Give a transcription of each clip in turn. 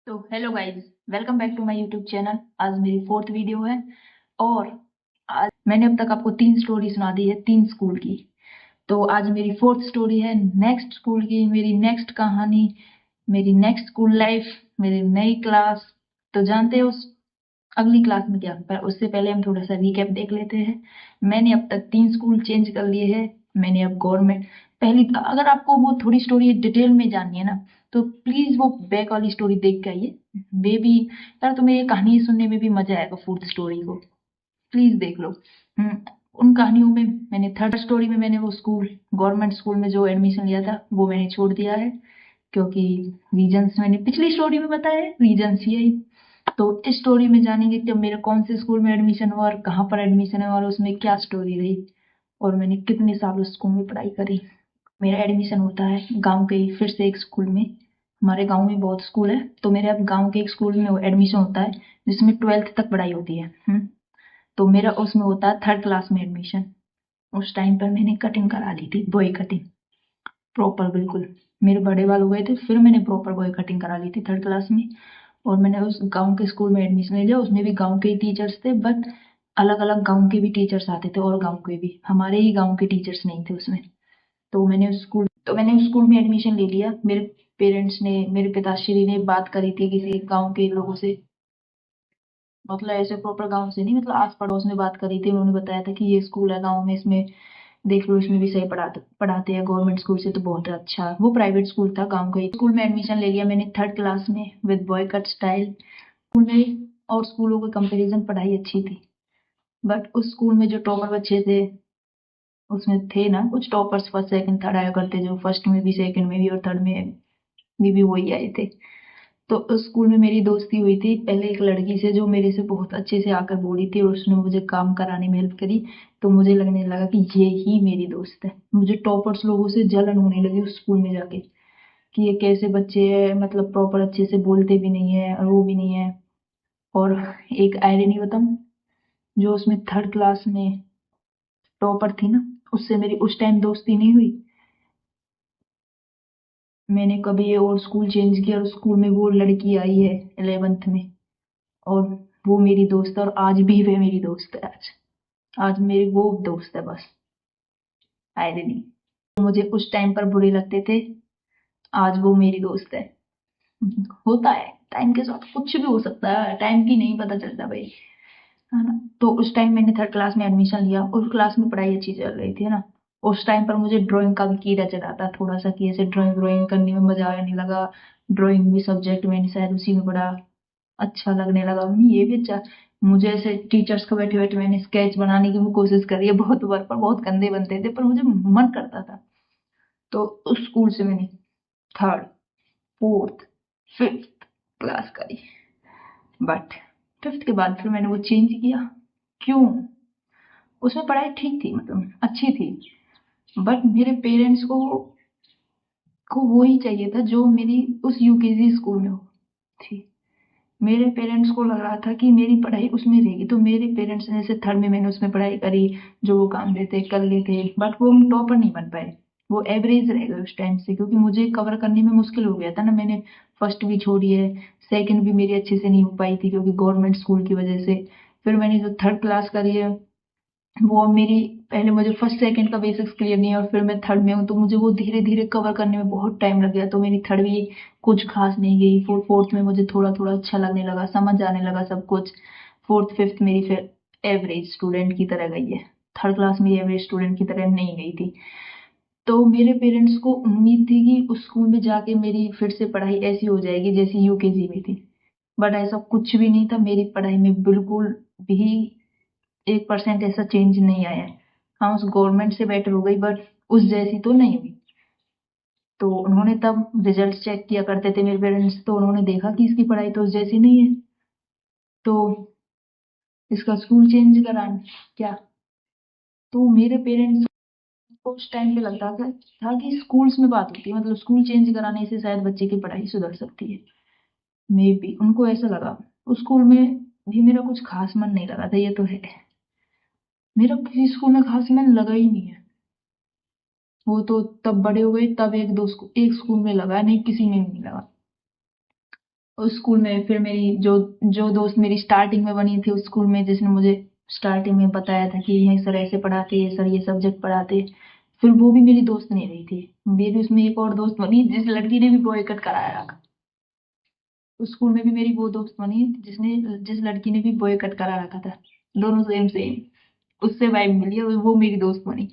तो hello guys, welcome back to my YouTube channel. आज मेरी फोर्थ वीडियो है और आज मैंने अब तक आपको 3 स्टोरी सुना दी है 3 स्कूल की। तो आज मेरी फोर्थ स्टोरी है नेक्स्ट स्कूल की, मेरी नेक्स्ट कहानी, मेरी नेक्स्ट स्कूल लाइफ, मेरी नई क्लास। तो जानते हो उस अगली क्लास में क्या, पर उससे पहले हम थोड़ा सा रिकैप देख लेते हैं। मैंने अब तक 3 स्कूल चेंज कर लिए हैं। मैंने अब गवर्नमेंट पहली, अगर आपको वो थोड़ी स्टोरी डिटेल में जाननी है ना, तो प्लीज वो बैक वाली स्टोरी देख के आइए। बेबी यार, तुम्हें ये कहानी सुनने में भी मजा आएगा फोर्थ स्टोरी को। प्लीज देख लो। उन कहानियों में मैंने थर्ड स्टोरी में मैंने वो स्कूल, गवर्नमेंट स्कूल में जो एडमिशन लिया था वो मैंने छोड़ दिया है, क्योंकि रीजंस मैंने पिछली स्टोरी में बताया है, रीजंस यही। तो इस स्टोरी में जानेंगे कि मेरा कौन से स्कूल में एडमिशन हुआ और कहाँ पर एडमिशन हुआ और उसमें क्या स्टोरी रही और मैंने कितने साल उस स्कूल में पढ़ाई करी। मेरा एडमिशन होता है गांव के ही फिर से एक स्कूल में। हमारे गांव में बहुत स्कूल है, तो मेरे अब गांव के एक स्कूल में एडमिशन होता है जिसमें 12th तक पढ़ाई होती है। तो मेरा उसमें होता है थर्ड क्लास में एडमिशन। उस टाइम पर मैंने कटिंग करा ली थी, बॉय कटिंग, प्रॉपर बिल्कुल। मेरे बड़े बाल हो गए थे, फिर मैंने प्रॉपर बॉय कटिंग करा ली थी थर्ड क्लास में। और मैंने उस गांव के स्कूल में एडमिशन ले लिया। उसमें भी गांव के ही टीचर्स थे, बट अलग अलग गांव के भी टीचर्स आते थे और गांव के भी, हमारे ही गांव के टीचर्स नहीं थे उसमें। तो मैंने उस स्कूल में एडमिशन ले लिया। मेरे पेरेंट्स ने, मेरे पिताश्री ने बात करी थी किसी गांव के लोगों से, मतलब ऐसे प्रॉपर गांव से नहीं, मतलब आस पड़ोस में बात करी थी। उन्होंने बताया था कि ये स्कूल है गांव में, इसमें देख लो, इसमें भी सही पढ़ाते पढ़ाते हैं, गवर्नमेंट स्कूल से तो बहुत अच्छा। वो प्राइवेट स्कूल था गांव का ही। स्कूल में एडमिशन ले लिया मैंने थर्ड क्लास में with boy cut style. School में और स्कूलों के कंपैरिजन पढ़ाई अच्छी थी, बट उस स्कूल में जो टॉपर बच्चे थे, उसमें थे ना कुछ टॉपर्स, फर्स्ट सेकंड थर्ड आया करते, जो फर्स्ट में भी सेकंड में भी और थर्ड में भी वही आए थे। तो उस स्कूल में मेरी दोस्ती हुई थी पहले एक लड़की से, जो मेरे से बहुत अच्छे से आकर बोली थी और उसने मुझे काम कराने में हेल्प करी। तो मुझे लगने लगा कि ये ही मेरी दोस्त है। मुझे टॉपर्स लोगों से जलन होने लगी उस स्कूल में जाके, कि ये कैसे बच्चे हैं, मतलब प्रॉपर अच्छे से बोलते भी नहीं है और वो भी नहीं है। और एक आयरनी बताऊं, जो उसमें थर्ड क्लास में टॉपर थी ना, उससे मेरी उस टाइम दोस्ती नहीं हुई। मैंने कभी और स्कूल चेंज किया और स्कूल में वो लड़की आई है 11th में, और वो मेरी दोस्त है और आज भी वे मेरी दोस्त है। आज आज मेरी वो दोस्त है बस, आयरनी। मुझे उस टाइम पर बुरे लगते थे, आज वो मेरी दोस्त है। होता है, टाइम के साथ कुछ भी हो सकता है, टाइम की नहीं पता चलता भाई, है ना। तो उस टाइम मैंने थर्ड क्लास में एडमिशन लिया, उस क्लास में पढ़ाई अच्छी चल रही थी, है ना। उस टाइम पर मुझे ड्राइंग का भी कीड़ा चढ़ा था थोड़ा सा, कि ऐसे ड्राइंग ड्राइंग करने में मजा आने लगा। ड्राइंग भी सब्जेक्ट मैंने शायद उसी में पढ़ा, अच्छा लगने लगा। ये भी अच्छा। मुझे ऐसे टीचर्स को बैठे बैठे मैंने स्केच बनाने की भी कोशिश करी है बहुत बार, पर बहुत गंदे बनते थे, पर मुझे मन करता था। तो उस स्कूल से मैंने थर्ड, फोर्थ, फिफ्थ क्लास करी, बट फिफ्थ के बाद फिर मैंने वो चेंज किया। क्यों? उसमें पढ़ाई ठीक थी, मतलब अच्छी थी, बट मेरे पेरेंट्स को वो ही चाहिए था जो मेरी उस यूकेजी स्कूल में हो थी। मेरे पेरेंट्स को लग रहा था कि मेरी पढ़ाई उसमें रहेगी, तो मेरे पेरेंट्स ने, जैसे थर्ड में मैंने उसमें पढ़ाई करी, जो वो काम देते कर लेते, बट वो हम टॉपर नहीं बन पाए। वो एवरेज रह गए उस टाइम से, क्योंकि मुझे कवर करने में मुश्किल हो गया था ना। मैंने फर्स्ट भी छोड़ी है, सेकंड भी मेरी अच्छे से नहीं हो पाई थी क्योंकि गवर्नमेंट स्कूल की वजह से। फिर मैंने जो थर्ड क्लास करी है, वो मेरी, पहले मुझे फर्स्ट सेकंड का बेसिक्स क्लियर नहीं है और फिर मैं थर्ड में हूँ, तो मुझे वो धीरे धीरे कवर करने में बहुत टाइम लग गया। तो मेरी थर्ड भी कुछ खास नहीं गई। फोर्थ में मुझे थोड़ा थोड़ा अच्छा लगने लगा, समझ आने लगा सब कुछ। फोर्थ फिफ्थ मेरी फिर एवरेज स्टूडेंट की तरह गई है। थर्ड क्लास मेरी एवरेज स्टूडेंट की तरह नहीं गई थी। तो मेरे पेरेंट्स को उम्मीद थी कि उस स्कूल में जाके मेरी फिर से पढ़ाई ऐसी हो जाएगी जैसी यूकेजी में थी, बट ऐसा कुछ भी नहीं था। मेरी पढ़ाई में बिल्कुल भी 1% ऐसा चेंज नहीं आया है। हाँ, उस गवर्नमेंट से बेटर हो गई, बट उस जैसी तो नहीं हुई। तो उन्होंने तब रिजल्ट चेक किया करते थे मेरे पेरेंट्स, तो उन्होंने देखा कि इसकी पढ़ाई तो उस जैसी नहीं है, तो इसका स्कूल चेंज कराना क्या। तो मेरे पेरेंट्स को उस टाइम पे लगता था कि स्कूल्स में बात होती है, मतलब स्कूल चेंज कराने से शायद बच्चे की पढ़ाई सुधर सकती है। मे बी उनको ऐसा लगा। उस स्कूल में भी मेरा कुछ खास मन नहीं लगा था, ये तो है। मेरा किसी स्कूल में खास मन लगा ही नहीं है। वो तो तब बड़े हो गए, तब एक स्कूल में लगा, नहीं किसी में भी नहीं लगा। उस स्कूल में फिर मेरी जो जो दोस्त मेरी स्टार्टिंग में बनी थी उस स्कूल में, जिसने मुझे स्टार्टिंग में बताया था कि ये सर ऐसे पढ़ाते हैं, सर ये सब्जेक्ट पढ़ाते हैं, फिर वो भी मेरी दोस्त नहीं रही थी। मेरी उसमें एक और दोस्त बनी जिस लड़की ने भी बॉयकट कराया रखा। उस स्कूल में भी मेरी वो दोस्त बनी जिस लड़की ने भी बॉयकट करा रखा था। दोनों सेम सेम। उससे वाइब मिली और वो मेरी दोस्त बनी।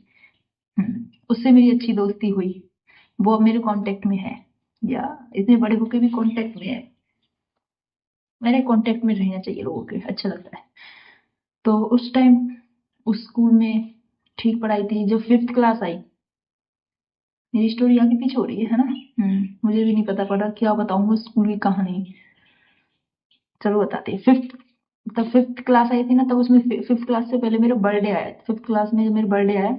उससे मेरी अच्छी दोस्ती हुई। वो अब मेरे कांटेक्ट में है, या इतने बड़े होके भी कांटेक्ट में है। मेरे कांटेक्ट में रहना चाहिए लोगों के, अच्छा लगता है। तो उस टाइम उस स्कूल में ठीक पढ़ाई थी। जब 5th क्लास आई, मेरी स्टोरी आगे पीछे हो रही है ना। मुझे भी नहीं पता पड़ा क्या बताऊंगा स्कूल की कहानी। चलो बताते हैं। तब 5th क्लास आई थी ना, तब उसमें 5th क्लास से पहले मेरा बर्थडे आया। 5th क्लास में जब मेरा बर्थडे आया,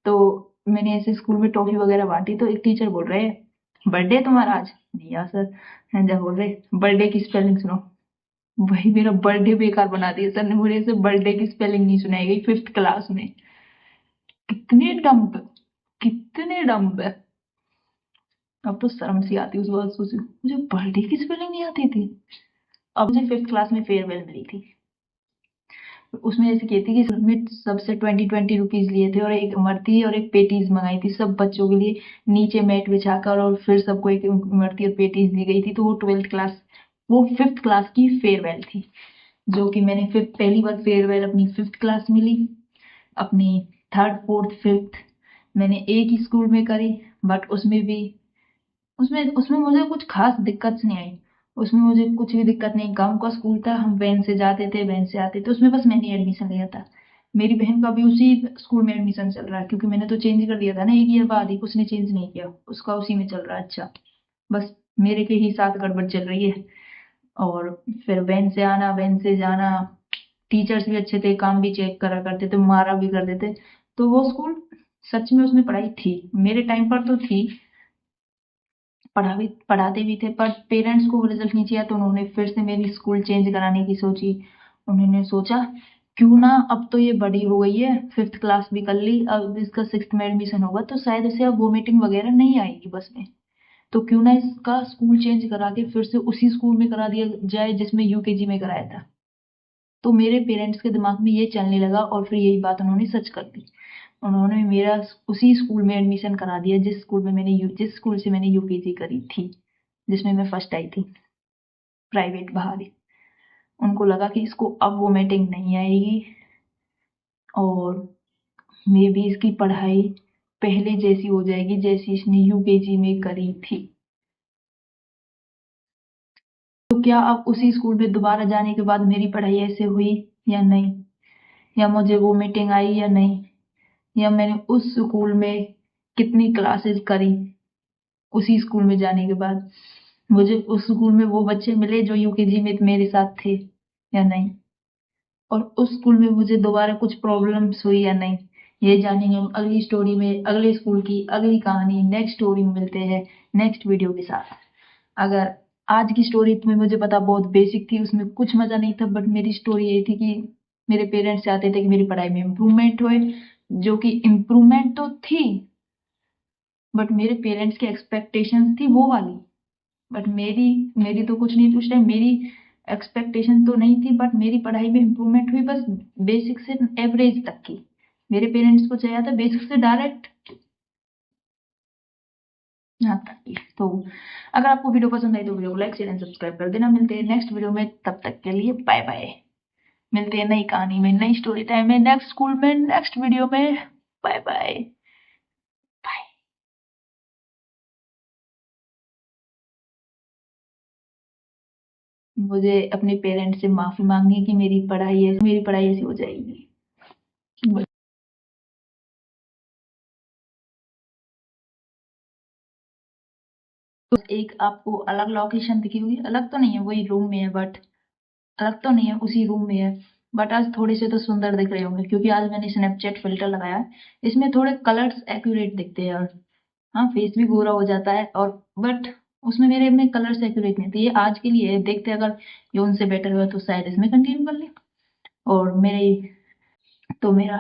तो मैंने ऐसे स्कूल में टॉफी वगैरह बांटी, तो एक टीचर बोल रहे हैं बर्थडे है तुम्हारा आज। नहीं यार सर। हैं जब बोल रहे बर्थडे की स्पेलिंग सुनो। वही मेरा बर्थडे बेकार बना दिया सर ने। मुझे से बर्थडे की स्पेलिंग नहीं सुनाई गई 5th क्लास में। कितने डम्ब, कितने डम्ब है। अब तो शर्म सी आती है उस बात सोची, मुझे बर्थडे की स्पेलिंग नहीं आती थी। अब मुझे 5th क्लास में फेयरवेल मिली थी। उसमें ऐसे की थी कि सबमिट सबसे 20-20 रुपीज लिए थे, और एक इमरती और एक पेटीज मंगाई थी सब बच्चों के लिए। नीचे मैट बिछाकर, और फिर सबको एक इमरती और पेटीज दी गई थी। तो वो 12th क्लास, वो 5th क्लास की फेयरवेल थी। जो कि मैंने फिर पहली बार फेयरवेल अपनी 5th क्लास में ली। अपनी 3rd 4th 5th मैंने एक ही स्कूल में करी। बट उसमें भी उसमें उसमें मुझे कुछ खास दिक्कत नहीं आई। उसमें मुझे कुछ भी दिक्कत नहीं। गांव का स्कूल था, हम वैन से जाते थे, वैन से आते थे। उसमें बस मैंने एडमिशन लिया था। मेरी बहन का भी उसी स्कूल में एडमिशन चल रहा है, क्योंकि मैंने तो चेंज कर दिया था ना 1 ईयर बाद ही। उसने चेंज नहीं किया, उसका उसी में चल रहा है। अच्छा, बस मेरे के ही साथ गड़बड़ चल रही है। और फिर वैन से आना, वैन से जाना। टीचर्स भी अच्छे थे, काम भी चेक करा करते थे, मारा भी करते थे। तो वो स्कूल सच में, उसमें पढ़ाई थी मेरे टाइम पर तो थी। पढ़ाते भी थे, पर पेरेंट्स को रिजल्ट नहीं चाहिए, तो उन्होंने फिर से मेरी स्कूल चेंज कराने की सोची। उन्होंने सोचा क्यों ना, अब तो ये बड़ी हो गई है, 5th क्लास भी कर ली, अब इसका 6th में एडमिशन होगा तो शायद इसे अब वोमिटिंग वगैरह नहीं आएगी बस में। तो क्यों ना इसका स्कूल चेंज करा के फिर से उसी स्कूल में करा दिया जाए जिसमें यूकेजी में कराया था। तो मेरे पेरेंट्स के दिमाग में ये चलने लगा, और फिर यही बात उन्होंने सच कर दी। उन्होंने मेरा उसी स्कूल में एडमिशन करा दिया जिस स्कूल से मैंने यूकेजी करी थी, जिसमें मैं फर्स्ट आई थी, प्राइवेट बाहर ही। उनको लगा कि इसको अब वोमिटिंग नहीं आएगी, और मे बी इसकी पढ़ाई पहले जैसी हो जाएगी जैसी इसने यूकेजी में करी थी। तो क्या अब उसी स्कूल में दोबारा जाने के बाद मेरी पढ़ाई ऐसे हुई या नहीं, या मुझे वोमिटिंग आई या नहीं, या मैंने उस स्कूल में कितनी क्लासेस करी उसी स्कूल में जाने के बाद, मुझे उस स्कूल में वो बच्चे मिले जो यूकेजी में मेरे साथ थे या नहीं, और उस स्कूल में मुझे दोबारा कुछ प्रॉब्लम्स हुई या नहीं। ये जानेंगे हम अगली स्टोरी में, अगले स्कूल की अगली कहानी नेक्स्ट स्टोरी में मिलते हैं नेक्स्ट वीडियो के साथ। अगर आज की स्टोरी तुम्हें, मुझे पता बहुत बेसिक थी, उसमें कुछ मजा नहीं था, बट मेरी स्टोरी यही थी कि मेरे पेरेंट्स चाहते थे कि मेरी पढ़ाई में इम्प्रूवमेंट होए, जो कि इम्प्रूवमेंट तो थी, बट मेरे पेरेंट्स की एक्सपेक्टेशंस थी वो वाली। बट मेरी मेरी तो कुछ नहीं थी उस टाइम। मेरी एक्सपेक्टेशन तो नहीं थी, बट मेरी पढ़ाई में इम्प्रूवमेंट हुई बस बेसिक से एवरेज तक की। मेरे पेरेंट्स को चाहिए था बेसिक से डायरेक्ट यहाँ तक की। तो अगर आपको वीडियो पसंद आई तो वीडियो को लाइक शेयर एंड सब्सक्राइब कर देना। मिलते हैं नेक्स्ट वीडियो में, तब तक के लिए बाय बाय। मिलते हैं नई कहानी में, नई स्टोरी टाइम में, नेक्स्ट स्कूल में, नेक्स्ट वीडियो में। Bye bye bye. मुझे अपने पेरेंट्स से माफी मांगनी है कि मेरी पढ़ाई ऐसी हो जाएगी। तो एक आपको अलग लोकेशन दिखी होगी, अलग तो नहीं है, वही रूम में है, बट अलग तो नहीं है, उसी रूम में है। बट आज थोड़े से तो सुंदर दिख रहे होंगे, क्योंकि आज मैंने स्नैपचैट फिल्टर लगाया है। इसमें थोड़े कलर्स एक्यूरेट दिखते हैं, और हाँ, फेस भी गोरा हो जाता है, और बट उसमें मेरे में कलर्स एक्यूरेट नहीं थे। ये आज के लिए है, देखते हैं अगर ये उनसे बेटर हुआ तो शायद इसमें कंटिन्यू कर ले। और मेरे तो मेरा